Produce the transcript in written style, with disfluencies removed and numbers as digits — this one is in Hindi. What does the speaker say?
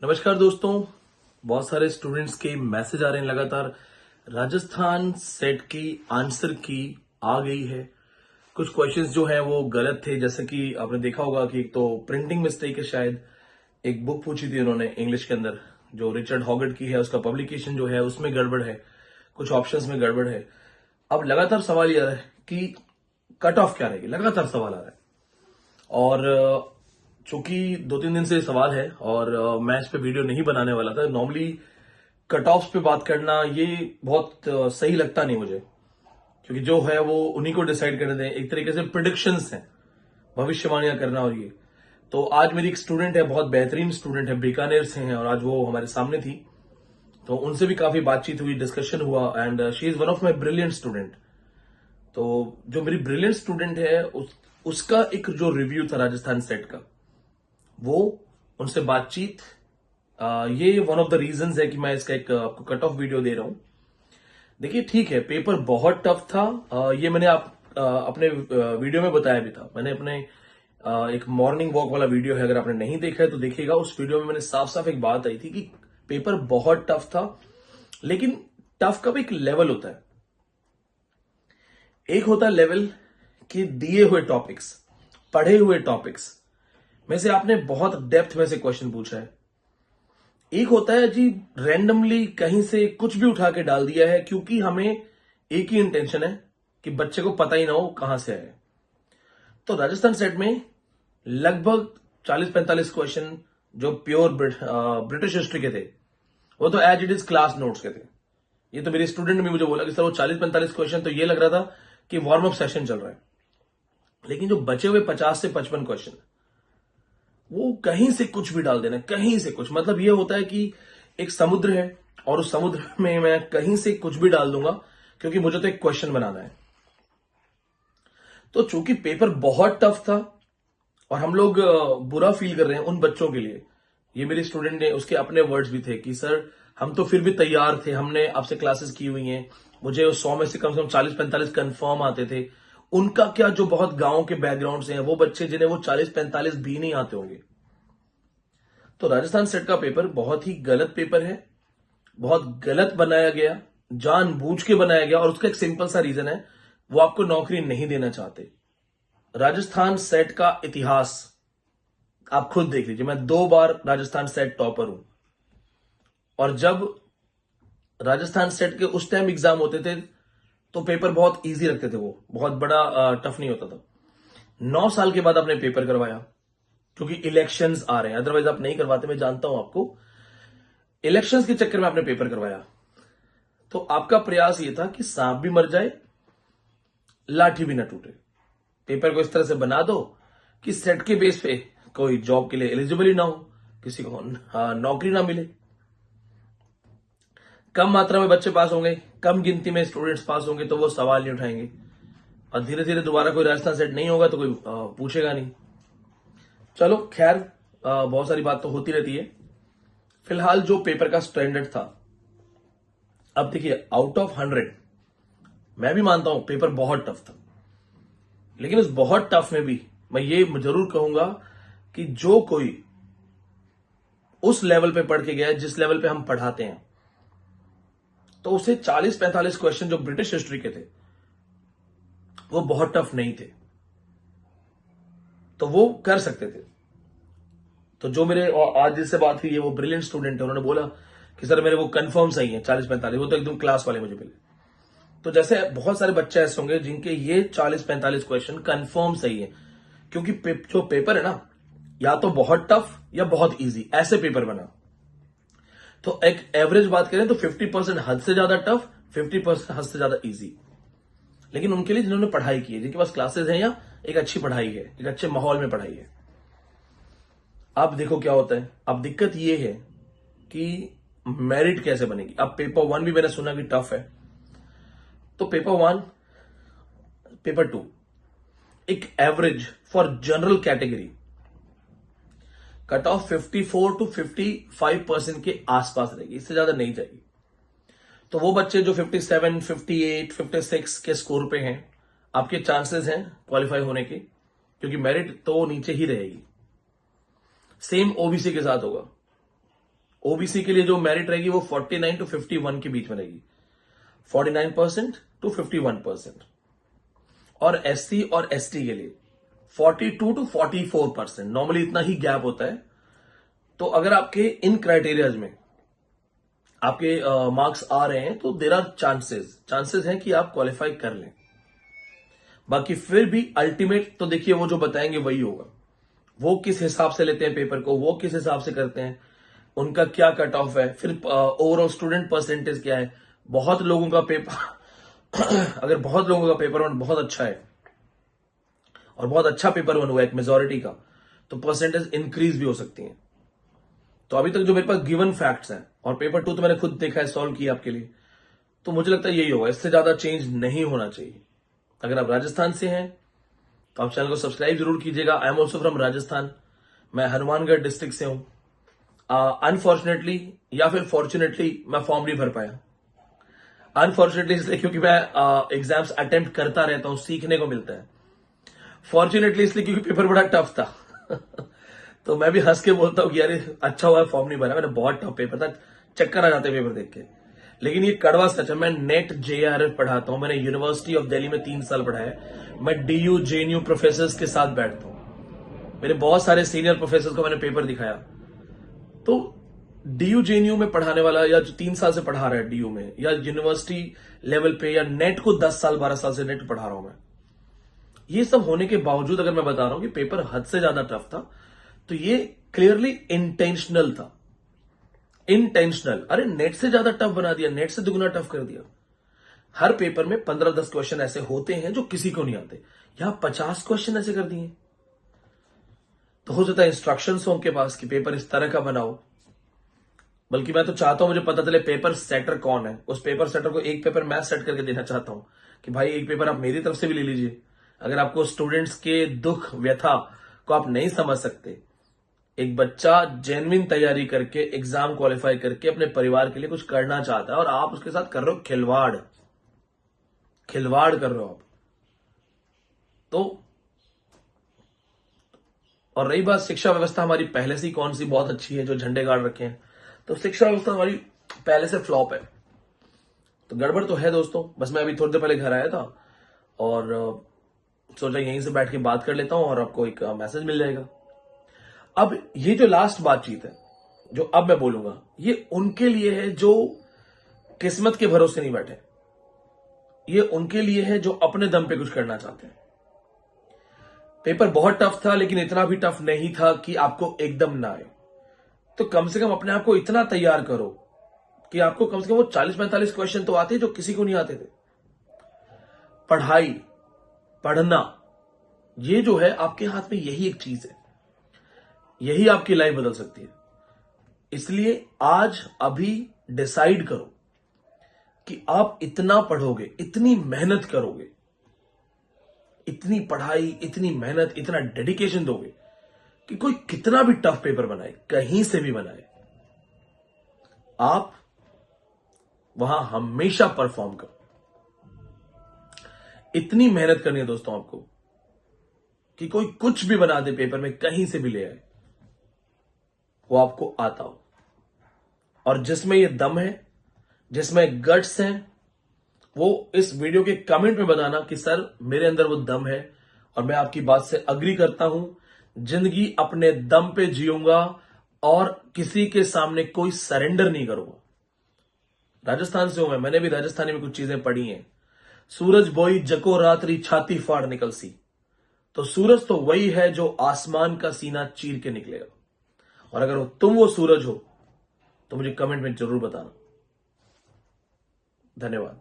नमस्कार दोस्तों। बहुत सारे स्टूडेंट्स के मैसेज आ रहे हैं लगातार। राजस्थान सेट की आंसर की आ गई है। कुछ क्वेश्चंस जो है वो गलत थे, जैसे कि आपने देखा होगा कि एक तो प्रिंटिंग मिस्टेक है, शायद एक बुक पूछी थी उन्होंने इंग्लिश के अंदर जो रिचर्ड हॉगर्ट की है, उसका पब्लिकेशन जो है उसमें गड़बड़ है, कुछ ऑप्शंस में गड़बड़ है। अब लगातार सवाल ये आ रहा है कि कट ऑफ क्या रहेगी, लगातार सवाल आ रहा है। और चूंकि 2-3 दिन से ये सवाल है और मैं इस पे वीडियो नहीं बनाने वाला था। नॉर्मली कट ऑफ पे बात करना ये बहुत सही लगता नहीं मुझे, क्योंकि जो है वो उन्हीं को डिसाइड करने दें। एक तरीके से प्रिडिक्शंस हैं, भविष्यवाणियां करना। और ये तो आज मेरी एक स्टूडेंट है, बहुत बेहतरीन स्टूडेंट है, बीकानेर से हैं, और आज वो हमारे सामने थी, तो उनसे भी काफी बातचीत हुई, डिस्कशन हुआ, and she is one of my brilliant student. तो जो मेरी ब्रिलियंट स्टूडेंट है उसका एक जो रिव्यू था राजस्थान सेट का, वो उनसे बातचीत, ये वन ऑफ द रीजंस है कि मैं इसका एक आपको कट ऑफ वीडियो दे रहा हूं। देखिए, ठीक है, पेपर बहुत टफ था। ये मैंने अपने वीडियो में बताया भी था। मैंने अपने एक मॉर्निंग वॉक वाला वीडियो है, अगर आपने नहीं देखा है तो देखिएगा। उस वीडियो में मैंने साफ साफ एक बात आई थी कि पेपर बहुत टफ था, लेकिन टफ का भी एक लेवल होता है। एक होता है लेवल कि दिए हुए टॉपिक्स, पढ़े हुए टॉपिक्स में से आपने बहुत डेप्थ में से क्वेश्चन पूछा है। एक होता है जी रैंडमली कहीं से कुछ भी उठा के डाल दिया है, क्योंकि हमें एक ही इंटेंशन है कि बच्चे को पता ही ना हो कहां से आए। तो राजस्थान सेट में लगभग 40-45 क्वेश्चन जो प्योर ब्रिटिश हिस्ट्री के थे, वो तो as it is class notes के थे। ये तो मेरे स्टूडेंट ने मुझे बोला कि सर वो 40-45 क्वेश्चन तो ये लग रहा था कि वार्म अप सेशन चल रहा है। लेकिन जो बचे हुए 50 से 55 क्वेश्चन, वो कहीं से कुछ भी डाल देना, कहीं से कुछ। मतलब ये होता है कि एक समुद्र है और उस समुद्र में मैं कहीं से कुछ भी डाल दूंगा, क्योंकि मुझे तो एक क्वेश्चन बनाना है। तो चूंकि पेपर बहुत टफ था और हम लोग बुरा फील कर रहे हैं उन बच्चों के लिए। ये मेरे स्टूडेंट ने, उसके अपने वर्ड्स भी थे कि सर हम तो फिर भी तैयार थे, हमने आपसे क्लासेस की हुई हैं, मुझे 100 में से कम 40-45 कंफर्म आते थे। उनका क्या, जो बहुत गांव के बैकग्राउंड से हैं, वो बच्चे जिन्हें वो 40-45 भी नहीं आते होंगे। तो राजस्थान सेट का पेपर बहुत ही गलत पेपर है, बहुत गलत बनाया गया, जानबूझ के बनाया गया। और उसका एक सिंपल सा रीजन है, वो आपको नौकरी नहीं देना चाहते। राजस्थान सेट का इतिहास आप खुद देख लीजिए। मैं 2 बार राजस्थान सेट टॉपर हूं, और जब राजस्थान सेट के उस टाइम एग्जाम होते थे तो पेपर बहुत इजी रखते थे, वो बहुत बड़ा टफ नहीं होता था। 9 साल के बाद आपने पेपर करवाया, क्योंकि इलेक्शंस आ रहे हैं, अदरवाइज आप नहीं करवाते, मैं जानता हूं आपको। इलेक्शंस के चक्कर में आपने पेपर करवाया, तो आपका प्रयास ये था कि सांप भी मर जाए, लाठी भी ना टूटे। पेपर को इस तरह से बना दो कि सेट के बेस पे कोई जॉब के लिए एलिजिबल ही ना हो, किसी को नौकरी ना मिले। कम मात्रा में बच्चे पास होंगे, कम गिनती में स्टूडेंट्स पास होंगे, तो वो सवाल नहीं उठाएंगे, और धीरे धीरे दोबारा कोई राजस्थान सेट नहीं होगा तो कोई पूछेगा नहीं। चलो खैर, बहुत सारी बात तो होती रहती है। फिलहाल जो पेपर का स्टैंडर्ड था, अब देखिए, आउट ऑफ 100 मैं भी मानता हूं पेपर बहुत टफ था, लेकिन उस बहुत टफ में भी मैं ये जरूर कहूंगा कि जो कोई उस लेवल पे पढ़ के गया, जिस लेवल पे हम पढ़ाते हैं, तो उसे 40-45 क्वेश्चन जो ब्रिटिश हिस्ट्री के थे वो बहुत टफ नहीं थे, तो वो कर सकते थे। तो जो मेरे आज जिससे बात हुई है, वो ब्रिलियंट स्टूडेंट है, उन्होंने बोला कि सर मेरे वो कंफर्म सही है 40-45, वो तो एकदम क्लास वाले मुझे मिले। तो जैसे बहुत सारे बच्चे ऐसे होंगे जिनके ये 40-45 क्वेश्चन कंफर्म सही है, क्योंकि जो पेपर है ना, या तो बहुत टफ या बहुत इजी, ऐसे पेपर बना। तो एक एवरेज बात करें तो 50% हद से ज्यादा टफ, 50% हद से ज्यादा इजी। लेकिन उनके लिए जिन्होंने पढ़ाई की है, जिनके पास क्लासेस हैं या एक अच्छी पढ़ाई है, एक अच्छे माहौल में पढ़ाई है। अब देखो क्या होता है। अब दिक्कत ये है कि मेरिट कैसे बनेगी। अब पेपर 1 भी मैंने सुना कि टफ है, तो पेपर 1, पेपर 2 एक average for general category cut off 54 to 55% के आसपास रहेगी, इससे ज्यादा नहीं जाएगी। तो वो बच्चे जो 57, 58, 56 के स्कोर पे हैं, आपके चांसेस हैं क्वालिफाई होने के, क्योंकि मेरिट तो नीचे ही रहेगी। सेम ओबीसी के साथ होगा। ओबीसी के लिए जो मेरिट रहेगी वो 49 to 51 के बीच में रहेगी, 49% to 51%। और एससी और एसटी के लिए 42 to 44%, नॉर्मली इतना ही गैप होता है। तो अगर आपके इन क्राइटेरियाज में आपके मार्क्स आ रहे हैं तो देयर आर चांसेस हैं कि आप क्वालिफाई कर लें। बाकी फिर भी अल्टीमेट तो देखिए वो जो बताएंगे वही होगा, वो किस हिसाब से लेते हैं पेपर को, वो किस हिसाब से करते हैं, उनका क्या कट ऑफ है, फिर ओवरऑल स्टूडेंट परसेंटेज क्या है। बहुत लोगों का पेपर अगर बहुत लोगों का पेपर वन बहुत अच्छा है और बहुत अच्छा पेपर वन हुआ है एक मेजोरिटी का, तो परसेंटेज इंक्रीज भी हो सकती है। तो अभी तक जो मेरे पास गिवन फैक्ट्स हैं, और पेपर 2 तो मैंने खुद देखा है, सॉल्व किया आपके लिए, तो मुझे लगता है यही होगा, इससे ज्यादा चेंज नहीं होना चाहिए। अगर आप राजस्थान से हैं तो आप चैनल को सब्सक्राइब जरूर कीजिएगा। I am also from Rajasthan, मैं हनुमानगढ़ डिस्ट्रिक्ट से हूं। अनफॉर्चुनेटली या फिर फॉर्चुनेटली मैं फॉर्म नहीं भर पाया। अनफॉर्चुनेटली इसलिए क्योंकि मैं एग्जाम्स अटेम्प्ट करता रहता हूं, सीखने को मिलता है। फॉर्चुनेटली इसलिए क्योंकि पेपर बड़ा टफ था तो मैं भी हंस के बोलता हूँ कि यार अच्छा हुआ फॉर्म नहीं भरा, मैंने बहुत टफ पेपर था, चक्कर आ जाते पेपर देख के। लेकिन ये कड़वा सच है, मैं नेट जेआरएफ पढ़ाता हूं, मैंने यूनिवर्सिटी ऑफ दिल्ली में 3 साल पढ़ा है। मैं डीयू जेएनयू प्रोफेसर्स के साथ बैठता हूं, मेरे बहुत सारे सीनियर प्रोफेसर्स को मैंने पेपर दिखाया। तो डीयू जेएनयू में पढ़ाने वाला या जो 3 साल से पढ़ा रहा है डीयू में, या यूनिवर्सिटी लेवल पे, या नेट को 10 साल 12 साल से नेट पढ़ा रहा हूं मैं, ये सब होने के बावजूद अगर मैं बता रहा हूं कि पेपर हद से ज्यादा टफ था, तो ये क्लियरली इंटेंशनल था। इंटेंशनल, अरे नेट से ज्यादा टफ बना दिया, नेट से दुगुना टफ कर दिया। हर पेपर में 15-10 क्वेश्चन ऐसे होते हैं जो किसी को नहीं आते, यहां 50 क्वेश्चन ऐसे कर दिए। तो हो सकता है इंस्ट्रक्शंस हो उनके पास कि पेपर इस तरह का बनाओ। बल्कि मैं तो चाहता हूं मुझे पता चले पेपर सेटर कौन है, उस पेपर सेटर को एक पेपर मैं सेट करके देना चाहता हूं कि भाई एक पेपर आप मेरी तरफ से भी ले लीजिए। अगर आपको स्टूडेंट्स के दुख व्यथा को आप नहीं समझ सकते, एक बच्चा जेन्युइन तैयारी करके एग्जाम क्वालिफाई करके अपने परिवार के लिए कुछ करना चाहता है और आप उसके साथ कर रहे हो खिलवाड़ कर रहे हो आप। तो और रही बात शिक्षा व्यवस्था हमारी पहले से ही कौन सी बहुत अच्छी है जो झंडे गाड़ रखे हैं, तो शिक्षा व्यवस्था हमारी पहले से फ्लॉप है। तो गड़बड़ तो है दोस्तों। बस मैं अभी थोड़ी देर पहले घर आया था और सोचा यहीं से बैठ के बात कर लेता हूं और आपको एक मैसेज मिल जाएगा। अब ये जो लास्ट बातचीत है जो अब मैं बोलूंगा, ये उनके लिए है जो किस्मत के भरोसे नहीं बैठे, ये उनके लिए है जो अपने दम पे कुछ करना चाहते हैं। पेपर बहुत टफ था, लेकिन इतना भी टफ नहीं था कि आपको एकदम ना आए। तो कम से कम अपने आप को इतना तैयार करो कि आपको कम से कम वो 40-45 क्वेश्चन तो आते जो किसी को नहीं आते थे। पढ़ाई, पढ़ना, ये जो है आपके हाथ में, यही एक चीज है, यही आपकी लाइफ बदल सकती है। इसलिए आज अभी डिसाइड करो कि आप इतना पढ़ोगे, इतनी मेहनत करोगे, इतनी पढ़ाई, इतनी मेहनत, इतना डेडिकेशन दोगे कि कोई कितना भी टफ पेपर बनाए, कहीं से भी बनाए, आप वहां हमेशा परफॉर्म करो। इतनी मेहनत करनी है दोस्तों आपको कि कोई कुछ भी बना दे पेपर में, कहीं से भी ले आए, वो आपको आता हो। और जिसमें ये दम है, जिसमें गट्स हैं, वो इस वीडियो के कमेंट में बताना कि सर मेरे अंदर वो दम है और मैं आपकी बात से अग्री करता हूं। जिंदगी अपने दम पे जीऊंगा और किसी के सामने कोई सरेंडर नहीं करूंगा। राजस्थान से हूं मैं, मैंने भी राजस्थानी में कुछ चीजें पढ़ी हैं। सूरज बोई जको रात्रि छाती फाड़ निकल सी। तो सूरज तो वही है जो आसमान का सीना चीर के निकलेगा। और अगर तुम वो सूरज हो तो मुझे कमेंट में जरूर बताना। धन्यवाद।